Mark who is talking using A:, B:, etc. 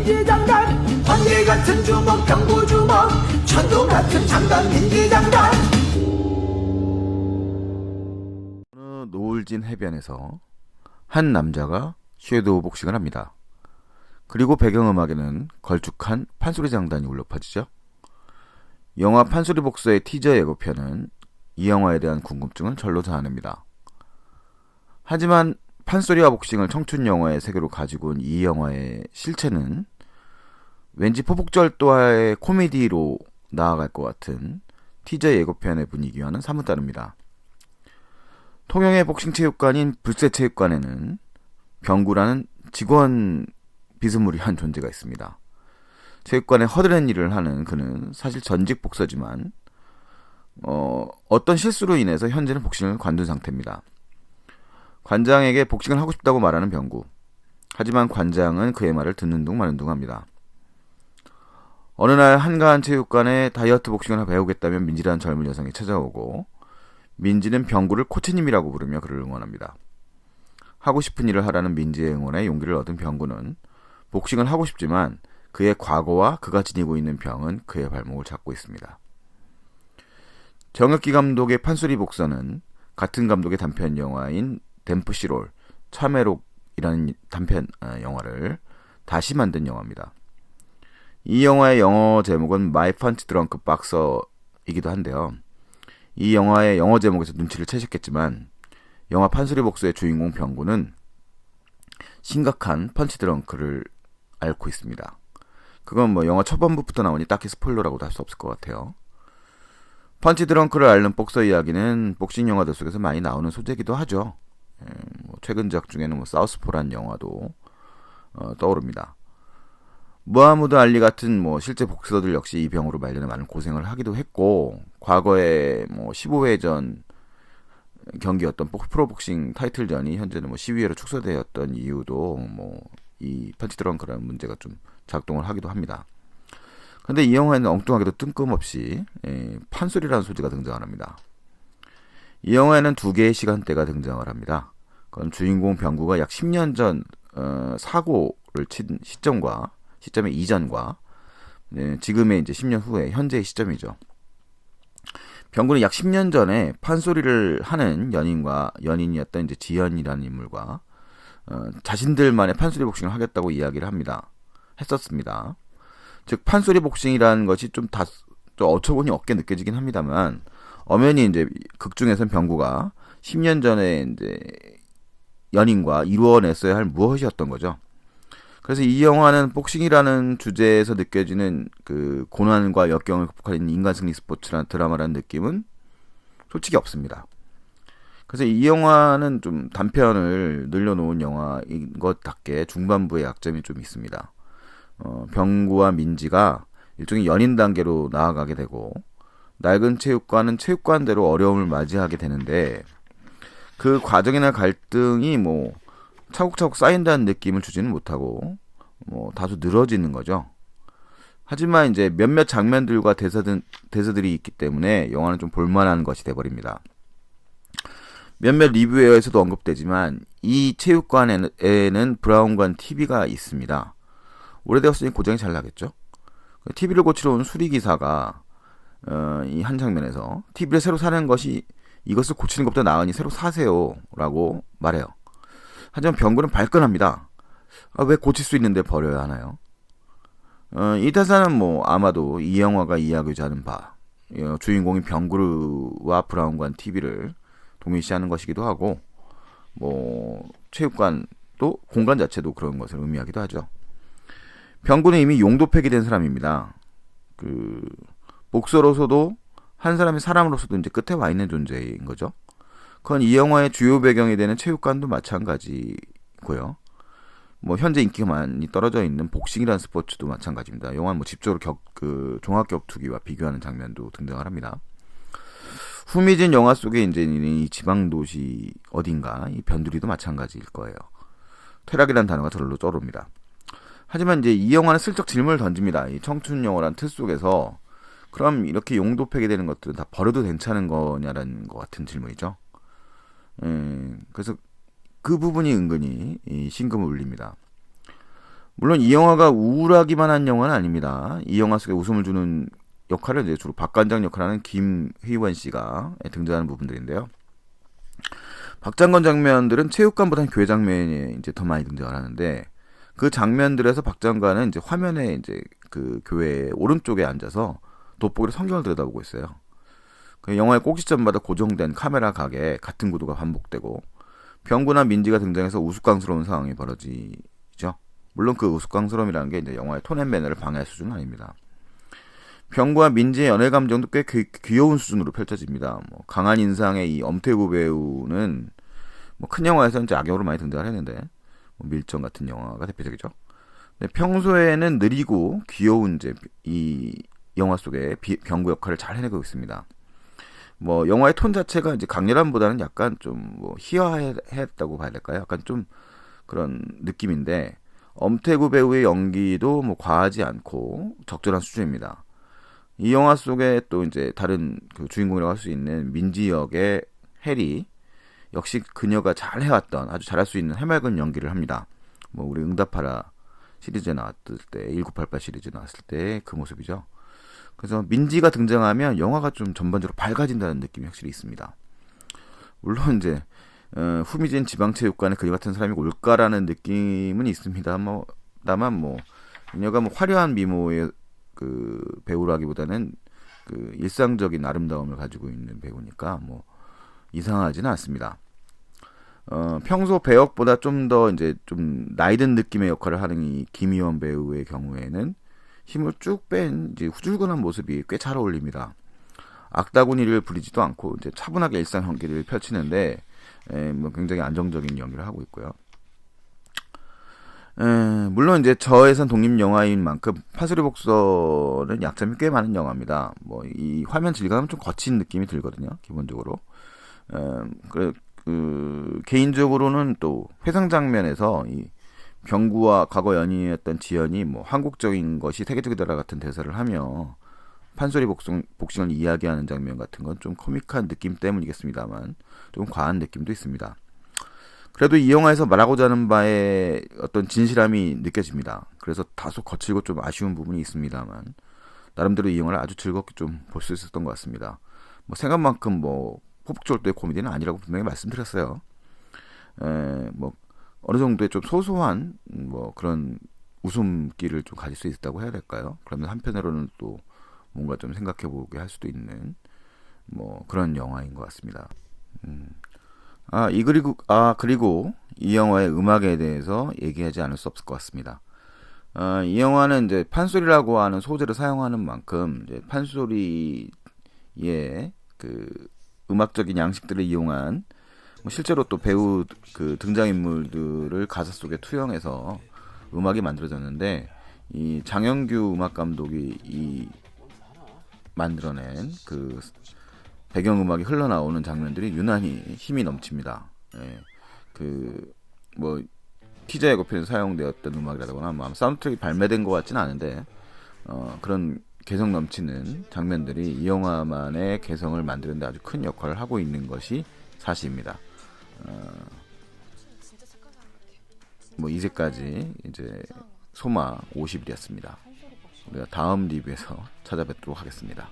A: 민지장단 번개 같은 주먹 병구 주먹 천둥 같은 장단 민지장단.
B: 어느 노을진 해변에서 한 남자가 섀도우 복싱을 합니다. 그리고 배경음악에는 걸쭉한 판소리 장단이 울려 퍼지죠. 영화 판소리 복서의 티저 예고편은 이 영화에 대한 궁금증을 절로 자아냅니다. 하지만 판소리와 복싱을 청춘 영화의 세계로 가지고 온 이 영화의 실체는 왠지 포복절도와의 코미디로 나아갈 것 같은 티저 예고편의 분위기와는 사뭇 다릅니다. 통영의 복싱체육관인 불새체육관에는 병구라는 직원 비스무리한 존재가 있습니다. 체육관에 허드렛 일을 하는 그는 사실 전직 복서지만 어떤 실수로 인해서 현재는 복싱을 관둔 상태입니다. 관장에게 복싱을 하고 싶다고 말하는 병구. 하지만 관장은 그의 말을 듣는 둥 마는 둥 합니다. 어느 날 한가한 체육관에 다이어트 복싱을 배우겠다며 민지라는 젊은 여성이 찾아오고 민지는 병구를 코치님이라고 부르며 그를 응원합니다. 하고 싶은 일을 하라는 민지의 응원에 용기를 얻은 병구는 복싱을 하고 싶지만 그의 과거와 그가 지니고 있는 병은 그의 발목을 잡고 있습니다. 정혁기 감독의 판소리 복서는 같은 감독의 단편 영화인 댐프시롤, 참외록이라는 단편 영화를 다시 만든 영화입니다. 이 영화의 영어 제목은 My Punch Drunk Boxer이기도 한데요. 이 영화의 영어 제목에서 눈치를 채셨겠지만 영화 판소리 복서의 주인공 병구는 심각한 펀치 드렁크를 앓고 있습니다. 그건 뭐 영화 초반부부터 나오니 딱히 스포일러라고도 할 수 없을 것 같아요. 펀치 드렁크를 앓는 복서 이야기는 복싱 영화들 속에서 많이 나오는 소재이기도 하죠. 최근작 중에는 사우스포란 영화도 떠오릅니다. 무하무드 알리 같은 실제 복서들 역시 이 병으로 말려내 많은 고생을 하기도 했고 과거에 15회전 경기였던 프로복싱 타이틀전이 현재는 12회로 축소되었던 이유도 이 펀치 드렁크라는 문제가 좀 작동을 하기도 합니다. 근데 이 영화에는 엉뚱하게도 뜬금없이 판소리라는 소재가 등장을 합니다. 이 영화에는 두 개의 시간대가 등장을 합니다. 그건 주인공 병구가 약 10년 전 사고를 친 시점의 이전과 지금의 이제 10년 후에 현재의 시점이죠. 병구는 약 10년 전에 판소리를 하는 연인이었던 이제 지연이라는 인물과 자신들만의 판소리 복싱을 하겠다고 이야기를 했었습니다. 즉 판소리 복싱이라는 것이 좀 어처구니 없게 느껴지긴 합니다만 엄연히 이제 극 중에서는 병구가 10년 전에 이제 연인과 이루어냈어야 할 무엇이었던 거죠. 그래서 이 영화는 복싱이라는 주제에서 느껴지는 그 고난과 역경을 극복하는 인간 승리 스포츠라는 드라마라는 느낌은 솔직히 없습니다. 그래서 이 영화는 좀 단편을 늘려놓은 영화인 것답게 중반부에 약점이 좀 있습니다. 병구와 민지가 일종의 연인 단계로 나아가게 되고 낡은 체육관은 체육관대로 어려움을 맞이하게 되는데 그 과정이나 갈등이 차곡차곡 쌓인다는 느낌을 주지는 못하고 다소 늘어지는 거죠. 하지만 이제 몇몇 장면들과 대사들이 있기 때문에 영화는 좀 볼만한 것이 돼버립니다. 몇몇 리뷰에서도 언급되지만 이 체육관에는 브라운관 TV가 있습니다. 오래되었으니 고장이 잘 나겠죠. TV를 고치러 온 수리기사가 이 한 장면에서 TV를 새로 사는 것이 이것을 고치는 것보다 나으니 새로 사세요 라고 말해요. 하지만 병구는 발끈합니다. 왜 고칠 수 있는데 버려야 하나요? 이 대사는 아마도 이 영화가 이야기하고자 하는 바 주인공인 병구와 브라운관 TV를 동일시하는 것이기도 하고 체육관도 공간 자체도 그런 것을 의미하기도 하죠. 병구는 이미 용도 폐기된 사람입니다. 복서로서도 한 사람이 사람으로서도 이제 끝에 와 있는 존재인 거죠. 그건 이 영화의 주요 배경이 되는 체육관도 마찬가지고요. 현재 인기가 많이 떨어져 있는 복싱이라는 스포츠도 마찬가지입니다. 영화는 집적으로 종합 격투기와 비교하는 장면도 등장을 합니다. 후미진 영화 속에 이제 이 지방 도시 어딘가 이 변두리도 마찬가지일 거예요. 퇴락이라는 단어가 저절로 떠오릅니다. 하지만 이제 이 영화는 슬쩍 질문을 던집니다. 이 청춘 영화라는 틀 속에서 그럼 이렇게 용도 폐기되는 것들은 다 버려도 괜찮은 거냐라는 것 같은 질문이죠. 그래서 그 부분이 은근히 이 심금을 울립니다. 물론 이 영화가 우울하기만 한 영화는 아닙니다. 이 영화 속에 웃음을 주는 역할을 이제 주로 박관장 역할을 하는 김휘원 씨가 등장하는 부분들인데요. 박장관 장면들은 체육관보다는 교회 장면이 이제 더 많이 등장을 하는데, 그 장면들에서 박장관은 이제 화면에 이제 그 교회 오른쪽에 앉아서 돋보기로 성경을 들여다보고 있어요. 그 영화의 꼭지점마다 고정된 카메라 각에 같은 구도가 반복되고, 병구나 민지가 등장해서 우스꽝스러운 상황이 벌어지죠. 물론 그 우스꽝스러움이라는 게 이제 영화의 톤 앤 매너를 방해할 수준은 아닙니다. 병구와 민지의 연애 감정도 꽤 귀여운 수준으로 펼쳐집니다. 뭐 강한 인상의 이 엄태구 배우는 뭐 큰 영화에서는 이제 악역으로 많이 등장을 했는데, 뭐 밀정 같은 영화가 대표적이죠. 근데 평소에는 느리고 귀여운 이제 이 영화 속에 병구 역할을 잘 해내고 있습니다. 뭐 영화의 톤 자체가 이제 강렬함보다는 약간 좀 뭐 희화했다고 봐야 될까요? 약간 좀 그런 느낌인데, 엄태구 배우의 연기도 뭐 과하지 않고 적절한 수준입니다. 이 영화 속에 또 이제 다른 그 주인공이라고 할 수 있는 민지 역의 해리 역시 그녀가 잘 해왔던, 아주 잘할 수 있는 해맑은 연기를 합니다. 뭐 우리 응답하라 시리즈에 나왔을 때, 1988 시리즈 나왔을 때 그 모습이죠. 그래서 민지가 등장하면 영화가 좀 전반적으로 밝아진다는 느낌이 확실히 있습니다. 물론 이제 후미진 지방체육관에 그녀 같은 사람이 올까라는 느낌은 있습니다. 뭐 다만 뭐 그녀가 뭐 화려한 미모의 그 배우라기보다는 그 일상적인 아름다움을 가지고 있는 배우니까 뭐 이상하지는 않습니다. 평소 배역보다 좀 더 이제 좀 나이든 느낌의 역할을 하는 이 김희원 배우의 경우에는 힘을 쭉 뺀 이제 후줄근한 모습이 꽤 잘 어울립니다. 악다구니를 부리지도 않고 이제 차분하게 일상 연기를 펼치는데 뭐 굉장히 안정적인 연기를 하고 있고요. 물론 이제 저예산 독립 영화인 만큼 파수리 복서는 약점이 꽤 많은 영화입니다. 뭐 이 화면 질감은 좀 거친 느낌이 들거든요, 기본적으로. 개인적으로는 또 회상 장면에서 이 병구와 과거 연인이었던 지연이 뭐 한국적인 것이 세계적이다라 같은 대사를 하며 판소리 복싱을 이야기하는 장면 같은 건 좀 코믹한 느낌 때문이겠습니다만 좀 과한 느낌도 있습니다. 그래도 이 영화에서 말하고자 하는 바에 어떤 진실함이 느껴집니다. 그래서 다소 거칠고 좀 아쉬운 부분이 있습니다만 나름대로 이 영화를 아주 즐겁게 좀 볼 수 있었던 것 같습니다. 뭐 생각만큼 뭐 폭절도의 코미디는 아니라고 분명히 말씀드렸어요. 뭐 어느 정도의 좀 소소한 뭐 그런 웃음기를 좀 가질 수 있다고 해야 될까요? 그러면 한편으로는 또 뭔가 좀 생각해보게 할 수도 있는 뭐 그런 영화인 것 같습니다. 그리고 이 영화의 음악에 대해서 얘기하지 않을 수 없을 것 같습니다. 이 영화는 이제 판소리라고 하는 소재를 사용하는 만큼 이제 판소리의 그 음악적인 양식들을 이용한 뭐 실제로 또 배우 그 등장인물들을 가사 속에 투영해서 음악이 만들어졌는데, 이 장영규 음악 감독이 이 만들어낸 그 배경음악이 흘러나오는 장면들이 유난히 힘이 넘칩니다. 예. 그 뭐 티저 예고편에 사용되었던 음악이라거나 뭐 사운드트랙이 발매된 것 같지는 않은데 그런 개성 넘치는 장면들이 이 영화만의 개성을 만드는데 아주 큰 역할을 하고 있는 것이 사실입니다. 뭐 이제까지 이제 소마 50일이었습니다. 우리가 다음 리뷰에서 찾아뵙도록 하겠습니다.